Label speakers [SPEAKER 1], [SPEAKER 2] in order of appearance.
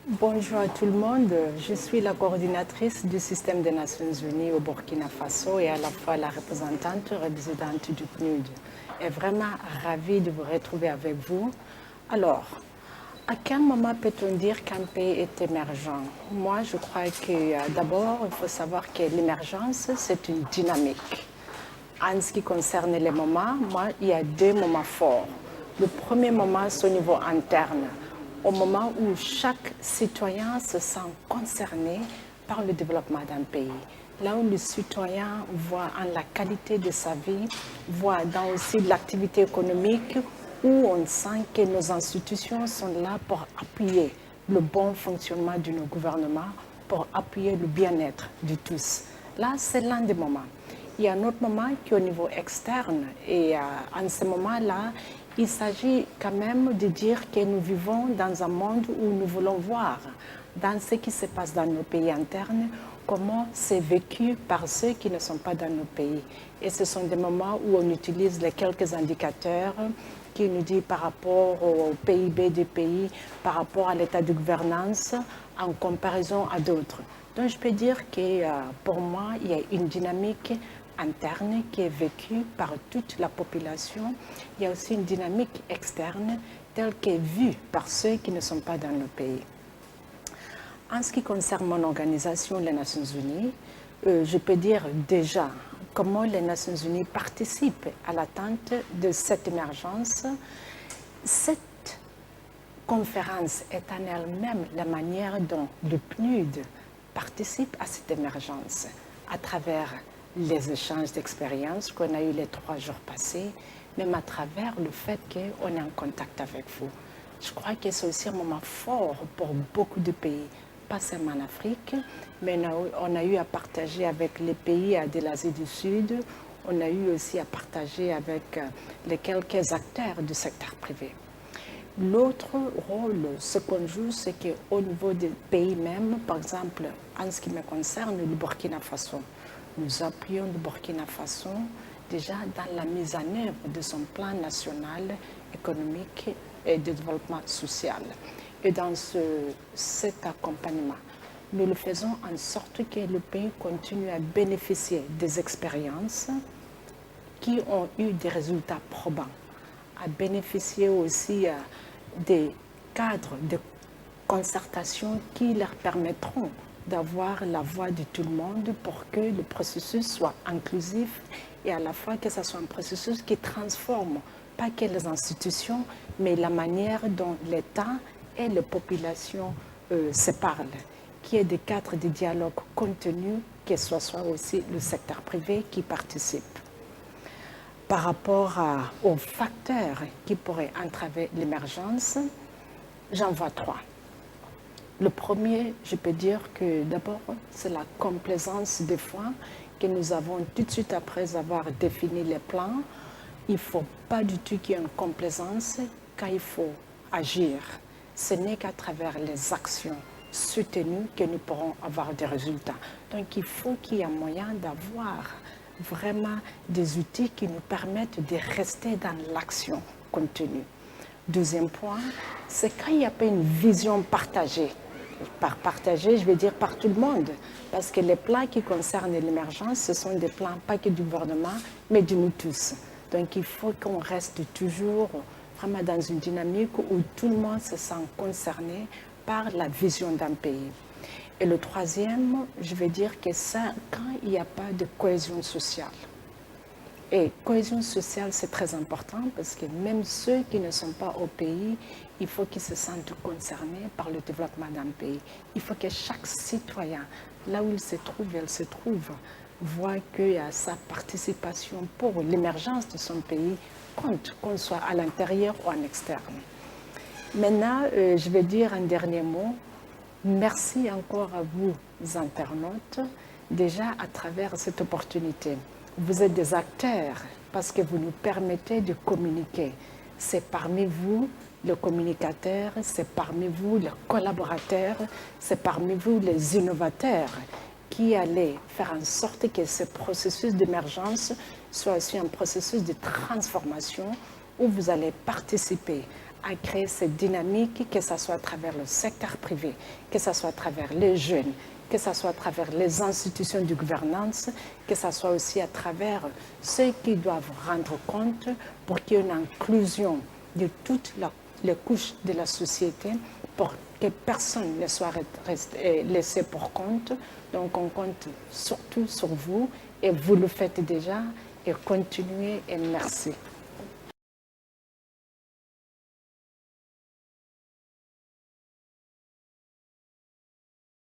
[SPEAKER 1] Bonjour à tout le monde. Je suis la coordinatrice du système des Nations Unies au Burkina Faso et à la fois la représentante résidente du PNUD. Et vraiment ravie de vous retrouver avec vous. Alors, à quel moment peut-on dire qu'un pays est émergent? Moi, je crois que d'abord, il faut savoir que l'émergence, c'est une dynamique. En ce qui concerne les moments, moi, il y a deux moments forts. Le premier moment, c'est au niveau interne, au moment où chaque citoyen se sent concerné par le développement d'un pays. Là où le citoyen voit en la qualité de sa vie, voit dans aussi l'activité économique, où on sent que nos institutions sont là pour appuyer le bon fonctionnement de nos gouvernements, pour appuyer le bien-être de tous. Là, c'est l'un des moments. Il y a un autre moment qui est au niveau externe. Et en ce moment-là, il s'agit quand même de dire que nous vivons dans un monde où nous voulons voir, dans ce qui se passe dans nos pays internes, comment c'est vécu par ceux qui ne sont pas dans nos pays. Et ce sont des moments où on utilise les quelques indicateurs qui nous disent par rapport au PIB du pays, par rapport à l'état de gouvernance, en comparaison à d'autres. Donc je peux dire que pour moi, il y a une dynamique interne qui est vécue par toute la population. Il y a aussi une dynamique externe telle qu'elle est vue par ceux qui ne sont pas dans nos pays. En ce qui concerne mon organisation, les Nations Unies, je peux dire déjà comment les Nations Unies participent à l'atteinte de cette émergence. Cette conférence est en elle-même la manière dont le PNUD participe à cette émergence à travers les échanges d'expériences qu'on a eu les 3 jours passés, même à travers le fait qu'on est en contact avec vous. Je crois que c'est aussi un moment fort pour beaucoup de pays, pas seulement en Afrique, mais on a eu à partager avec les pays de l'Asie du Sud, on a eu aussi à partager avec les quelques acteurs du secteur privé. L'autre rôle, ce qu'on joue, c'est qu'au niveau des pays même, par exemple, en ce qui me concerne, le Burkina Faso, nous appuyons le Burkina Faso déjà dans la mise en œuvre de son plan national économique et de développement social. Et dans cet accompagnement, nous le faisons en sorte que le pays continue à bénéficier des expériences qui ont eu des résultats probants, à bénéficier aussi des cadres de concertation qui leur permettront d'avoir la voix de tout le monde pour que le processus soit inclusif et à la fois que ce soit un processus qui transforme pas que les institutions, mais la manière dont l'État et les populations se parlent, qu'il y ait des cadres de dialogue contenus, que ce soit aussi le secteur privé qui participe. Par rapport aux facteurs qui pourraient entraver l'émergence, j'en vois 3. Le premier, je peux dire que d'abord, c'est la complaisance des fois que nous avons tout de suite après avoir défini les plans. Il ne faut pas du tout qu'il y ait une complaisance quand il faut agir. Ce n'est qu'à travers les actions soutenues que nous pourrons avoir des résultats. Donc il faut qu'il y ait un moyen d'avoir vraiment des outils qui nous permettent de rester dans l'action contenue. Deuxième point, c'est quand il n'y a pas une vision partagée. Par partager, je veux dire par tout le monde, parce que les plans qui concernent l'émergence, ce sont des plans pas que du gouvernement, mais de nous tous. Donc il faut qu'on reste toujours vraiment dans une dynamique où tout le monde se sent concerné par la vision d'un pays. Et le troisième, je vais dire que ça, quand il n'y a pas de cohésion sociale. Et cohésion sociale, c'est très important parce que même ceux qui ne sont pas au pays, il faut qu'ils se sentent concernés par le développement d'un pays. Il faut que chaque citoyen, là où il se trouve, elle se trouve, voit qu'il y a sa participation pour l'émergence de son pays compte, qu'on soit à l'intérieur ou en externe. Maintenant, je vais dire un dernier mot. Merci encore à vous, internautes, déjà à travers cette opportunité. Vous êtes des acteurs parce que vous nous permettez de communiquer. C'est parmi vous le communicateur, c'est parmi vous le collaborateur, c'est parmi vous les innovateurs qui allez faire en sorte que ce processus d'émergence soit aussi un processus de transformation où vous allez participer à créer cette dynamique, que ce soit à travers le secteur privé, que ce soit à travers les jeunes, que ce soit à travers les institutions de gouvernance, que ce soit aussi à travers ceux qui doivent rendre compte pour qu'il y ait une inclusion de toutes les couches de la société, pour que personne ne soit laissé pour compte. Donc on compte surtout sur vous et vous le faites déjà et continuez et merci.